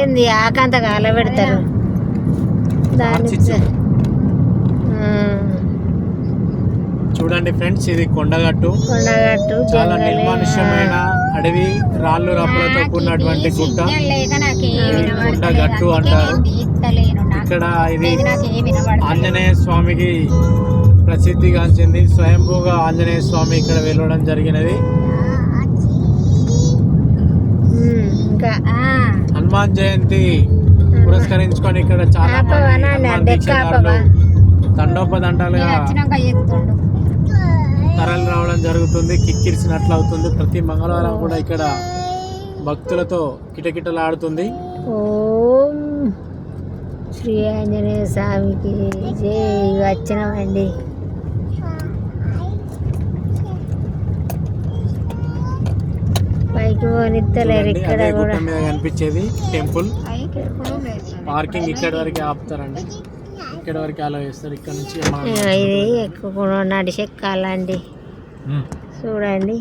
ఏంది ఆకంత కాల పెడతారు దాన్ని. చూడండి ఫ్రెండ్స్, ఇది కొండగట్టు. చాలా నిర్మానుష్యమైన అడవి, రాళ్ళు రప్పలతో కూడినటువంటి గుట్ట. కొండగట్టు అంటారు. ఇక్కడ ఇది ఆంజనేయ స్వామికి ప్రసిద్ధిగాంచింది. స్వయంభూగా ఆంజనేయ స్వామి ఇక్కడ వెళ్ళడం జరిగినది. హనుమాన్ జయంతి పురస్కరించుకొని ఇక్కడ చాలా తండోపదండాలుగా తరలి రావడం జరుగుతుంది. కిక్కిరిసినట్లు అవుతుంది. ప్రతి మంగళవారం కూడా ఇక్కడ భక్తులతో కిటకిటలాడుతుంది. ఓం శ్రీ ఆంజనేయ స్వామికి జై. వచ్చినామండి. పైకి పోనిత్తలేరు. ఇక్కడ కూడా కనిపించేది టెంపుల్. పార్కింగ్ ఇక్కడ వరకు ఆపుతారండి. ఇక్కడ వరకు అలా వేస్తారు. ఇక్కడ నుంచి ఇది ఎక్కువ నడిచెక్కాలండి. చూడండి.